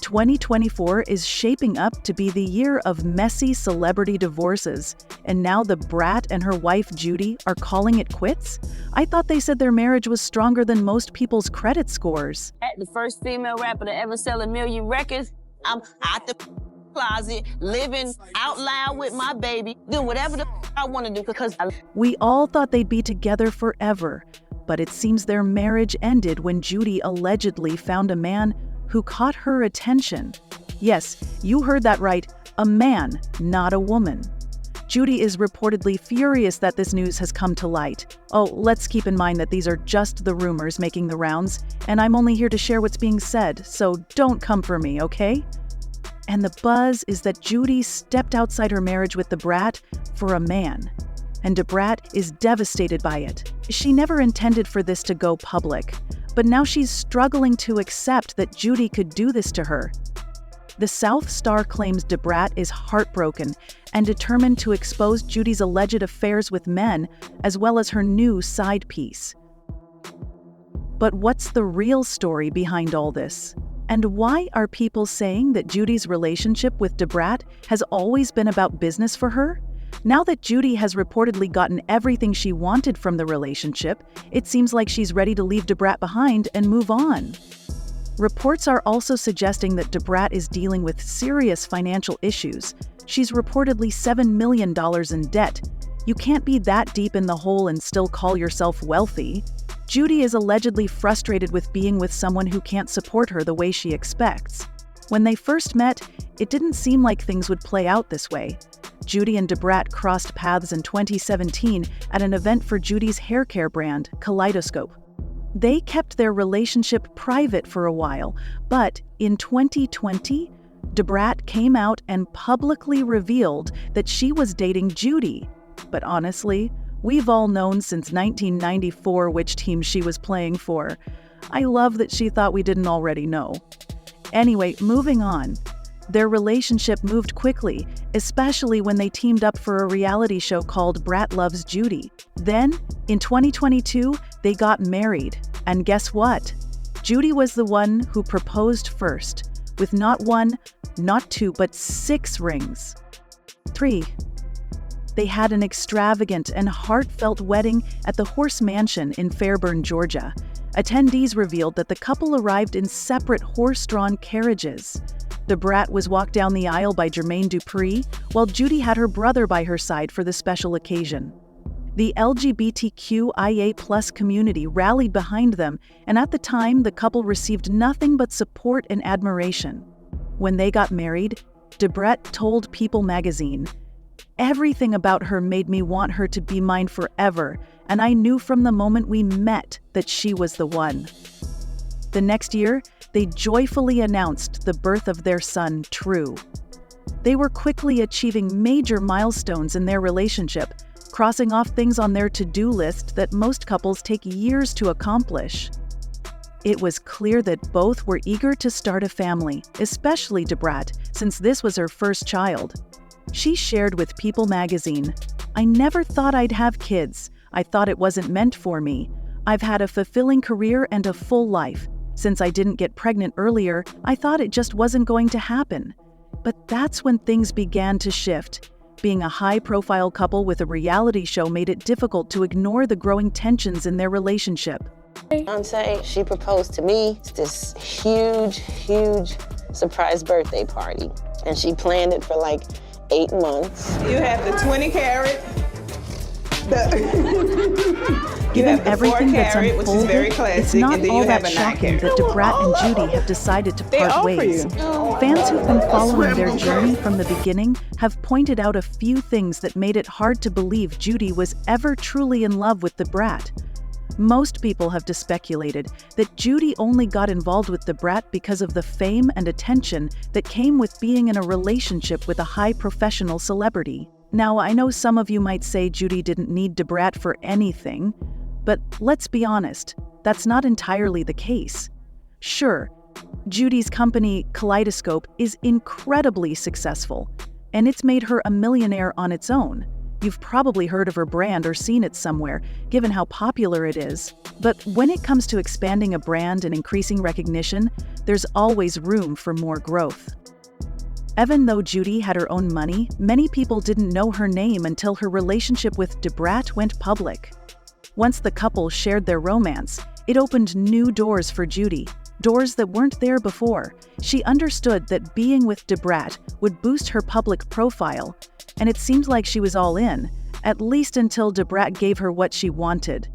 2024 is shaping up to be the year of messy celebrity divorces, and now Da Brat and her wife Judy are calling it quits? I thought they said their marriage was stronger than most people's credit scores. The first female rapper to ever sell 1 million records. I'm out the closet, living out loud with my baby, doing whatever I want to do because We all thought they'd be together forever, but it seems their marriage ended when Judy allegedly found a man who caught her attention. Yes, you heard that right, a man, not a woman. Judy is reportedly furious that this news has come to light. Oh, let's keep in mind that these are just the rumors making the rounds, and I'm only here to share what's being said, so don't come for me, okay? And the buzz is that Judy stepped outside her marriage with Da Brat for a man. And Da Brat is devastated by it. She never intended for this to go public, but now she's struggling to accept that Judy could do this to her. The South Star claims Da Brat is heartbroken and determined to expose Judy's alleged affairs with men, as well as her new side piece. But what's the real story behind all this? And why are people saying that Judy's relationship with Da Brat has always been about business for her? Now that Judy has reportedly gotten everything she wanted from the relationship, it seems like she's ready to leave Da Brat behind and move on. Reports are also suggesting that Da Brat is dealing with serious financial issues. She's reportedly $7 million in debt. You can't be that deep in the hole and still call yourself wealthy. Judy is allegedly frustrated with being with someone who can't support her the way she expects. When they first met, it didn't seem like things would play out this way. Judy and Da Brat crossed paths in 2017 at an event for Judy's hair care brand, Kaleidoscope. They kept their relationship private for a while, but in 2020, Da Brat came out and publicly revealed that she was dating Judy. But honestly, we've all known since 1994 which team she was playing for. I love that she thought we didn't already know. Anyway, moving on. Their relationship moved quickly, especially when they teamed up for a reality show called Brat Loves Judy. Then, in 2022, they got married. And guess what? Judy was the one who proposed first, with not 1, not 2, but 6 rings. 3. They had an extravagant and heartfelt wedding at the Horse Mansion in Fairburn, Georgia. Attendees revealed that the couple arrived in separate horse-drawn carriages. Da Brat was walked down the aisle by Jermaine Dupri, while Judy had her brother by her side for the special occasion. The LGBTQIA+ community rallied behind them, and at the time, the couple received nothing but support and admiration. When they got married, Da Brat told People magazine, "Everything about her made me want her to be mine forever, and I knew from the moment we met that she was the one." The next year, they joyfully announced the birth of their son, True. They were quickly achieving major milestones in their relationship, crossing off things on their to-do list that most couples take years to accomplish. It was clear that both were eager to start a family, especially Da Brat, since this was her first child. She shared with People magazine, "I never thought I'd have kids. I thought it wasn't meant for me. I've had a fulfilling career and a full life. Since I didn't get pregnant earlier, I thought it just wasn't going to happen." But that's when things began to shift. Being a high-profile couple with a reality show made it difficult to ignore the growing tensions in their relationship. Fiance, she proposed to me. It's this huge surprise birthday party. And she planned it for like 8 months. You have the 20 carat. Given everything that's carat, which is unfolded, very classic, it's not and then all you have that a 9 shocking carat. that Da Brat and Judy have decided to part ways. Fans who've been following their journey from the beginning have pointed out a few things that made it hard to believe Judy was ever truly in love with Da Brat. Most people have speculated that Judy only got involved with Da Brat because of the fame and attention that came with being in a relationship with a high professional celebrity. Now, I know some of you might say Judy didn't need Da Brat for anything, but let's be honest, that's not entirely the case. Sure, Judy's company, Kaleidoscope, is incredibly successful, and it's made her a millionaire on its own. You've probably heard of her brand or seen it somewhere, given how popular it is. But when it comes to expanding a brand and increasing recognition, there's always room for more growth. Even though Judy had her own money, many people didn't know her name until her relationship with Da Brat went public. Once the couple shared their romance, it opened new doors for Judy, doors that weren't there before. She understood that being with Da Brat would boost her public profile, and it seemed like she was all in, at least until Da Brat gave her what she wanted.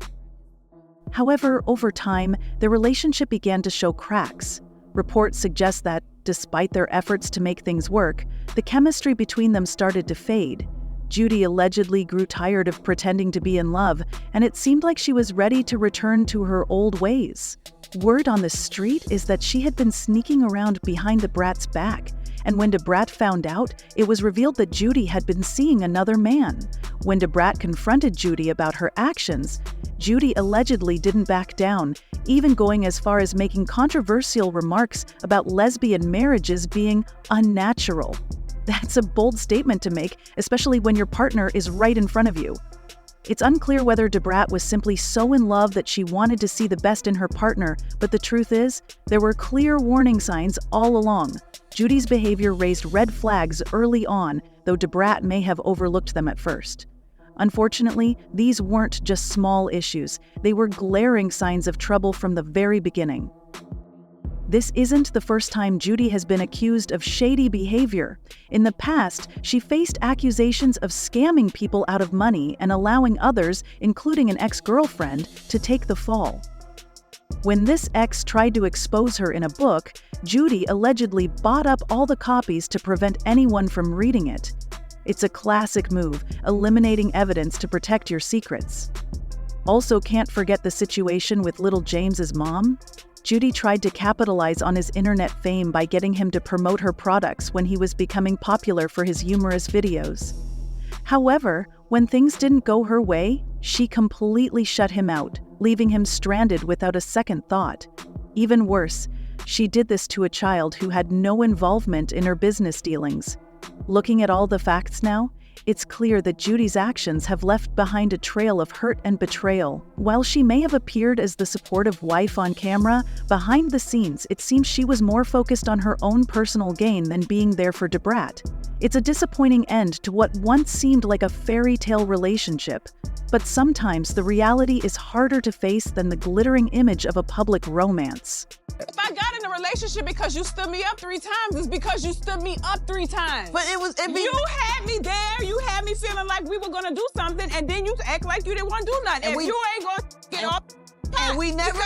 However, over time, their relationship began to show cracks. Reports suggest that, despite their efforts to make things work, the chemistry between them started to fade. Judy allegedly grew tired of pretending to be in love, and it seemed like she was ready to return to her old ways. Word on the street is that she had been sneaking around behind Da Brat's back, and when Da Brat found out, it was revealed that Judy had been seeing another man. When Da Brat confronted Judy about her actions, Judy allegedly didn't back down, even going as far as making controversial remarks about lesbian marriages being unnatural. That's a bold statement to make, especially when your partner is right in front of you. It's unclear whether Da Brat was simply so in love that she wanted to see the best in her partner, but the truth is, there were clear warning signs all along. Judy's behavior raised red flags early on, though Da Brat may have overlooked them at first. Unfortunately, these weren't just small issues, they were glaring signs of trouble from the very beginning. This isn't the first time Judy has been accused of shady behavior. In the past, she faced accusations of scamming people out of money and allowing others, including an ex-girlfriend, to take the fall. When this ex tried to expose her in a book, Judy allegedly bought up all the copies to prevent anyone from reading it. It's a classic move, eliminating evidence to protect your secrets. Also, can't forget the situation with little James's mom. Judy tried to capitalize on his internet fame by getting him to promote her products when he was becoming popular for his humorous videos. However, when things didn't go her way, she completely shut him out, leaving him stranded without a second thought. Even worse, she did this to a child who had no involvement in her business dealings. Looking at all the facts now, it's clear that Judy's actions have left behind a trail of hurt and betrayal. While she may have appeared as the supportive wife on camera, behind the scenes it seems she was more focused on her own personal gain than being there for Da Brat. It's a disappointing end to what once seemed like a fairy tale relationship. But sometimes the reality is harder to face than the glittering image of a public romance. If I got in a relationship because you stood me up 3 times, it's because you stood me up 3 times. But you had me there, you had me feeling like we were gonna do something, and then you act like you didn't want to do nothing. And you ain't gonna get off. And we never...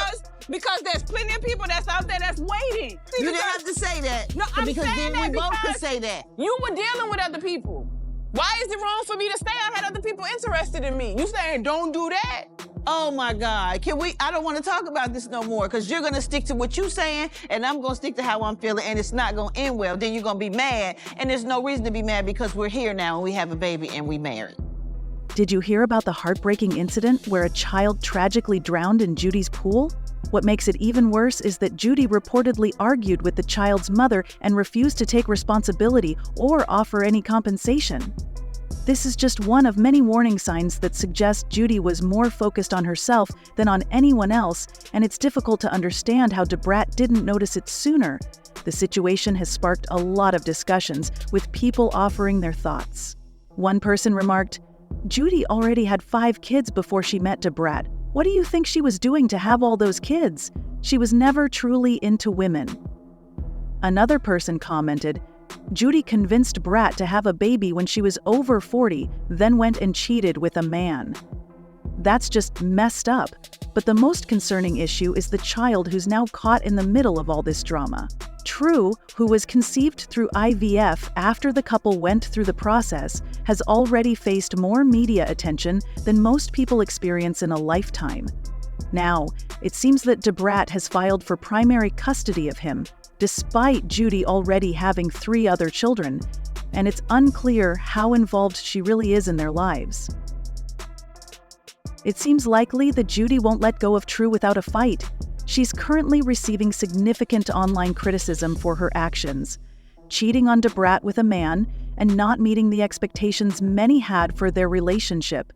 Because there's plenty of people that's out there that's waiting. You didn't have to say that. No, I'm because saying then we that both could say that. You were dealing with other people. Why is it wrong for me to stay? I had other people interested in me. You saying don't do that? Oh my God, I don't want to talk about this no more because you're gonna stick to what you're saying and I'm gonna stick to how I'm feeling and it's not gonna end well. Then you're gonna be mad and there's no reason to be mad because we're here now and we have a baby and we married. Did you hear about the heartbreaking incident where a child tragically drowned in Judy's pool? What makes it even worse is that Judy reportedly argued with the child's mother and refused to take responsibility or offer any compensation. This is just one of many warning signs that suggest Judy was more focused on herself than on anyone else, and it's difficult to understand how Da Brat didn't notice it sooner. The situation has sparked a lot of discussions, with people offering their thoughts. One person remarked, "Judy already had 5 kids before she met Da Brat. What do you think she was doing to have all those kids? She was never truly into women." Another person commented, "Judy convinced Brat to have a baby when she was over 40, then went and cheated with a man." That's just messed up. But the most concerning issue is the child who's now caught in the middle of all this drama. True, who was conceived through IVF after the couple went through the process, has already faced more media attention than most people experience in a lifetime. Now, it seems that Da Brat has filed for primary custody of him, despite Judy already having 3 other children, and it's unclear how involved she really is in their lives. It seems likely that Judy won't let go of True without a fight. She's currently receiving significant online criticism for her actions, cheating on Da Brat with a man, and not meeting the expectations many had for their relationship.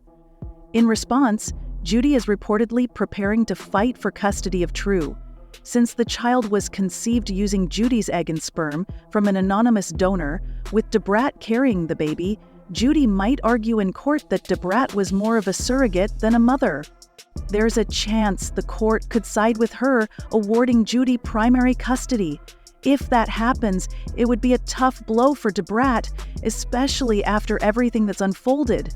In response, Judy is reportedly preparing to fight for custody of True. Since the child was conceived using Judy's egg and sperm from an anonymous donor, with Da Brat carrying the baby, Judy might argue in court that Da Brat was more of a surrogate than a mother. There's a chance the court could side with her, awarding Judy primary custody. If that happens, it would be a tough blow for Da Brat, especially after everything that's unfolded.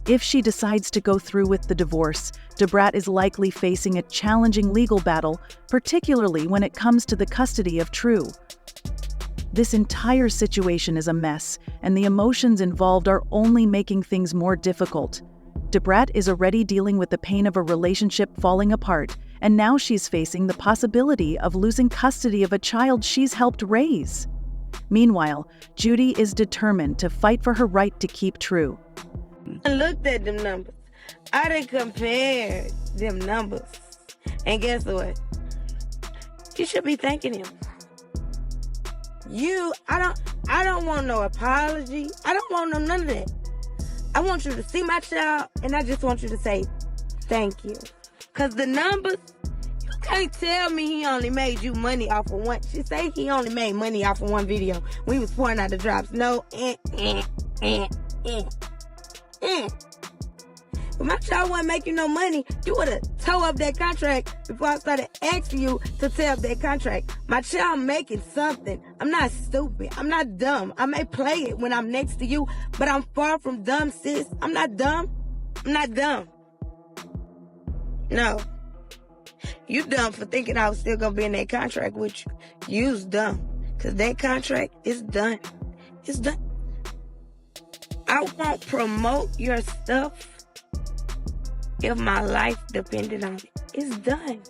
If she decides to go through with the divorce, Da Brat is likely facing a challenging legal battle, particularly when it comes to the custody of True. This entire situation is a mess, and the emotions involved are only making things more difficult. Da Brat is already dealing with the pain of a relationship falling apart, and now she's facing the possibility of losing custody of a child she's helped raise. Meanwhile, Judy is determined to fight for her right to keep True. I looked at them numbers. I done compared them numbers. And guess what? You should be thanking him. I don't want no apology. I don't want none of that. I want you to see my child, and I just want you to say thank you. Because the numbers, you can't tell me he only made you money off of one. She say he only made money off of one video when he was pouring out the drops. No, If my child wasn't making no money, you would have tore up that contract before I started asking you to tear up that contract. My child making something. I'm not stupid. I'm not dumb. I may play it when I'm next to you, but I'm far from dumb, sis. I'm not dumb. I'm not dumb. No. You dumb for thinking I was still gonna be in that contract with you. You's dumb. Cause that contract is done. It's done. I won't promote your stuff if my life depended on it. It's done.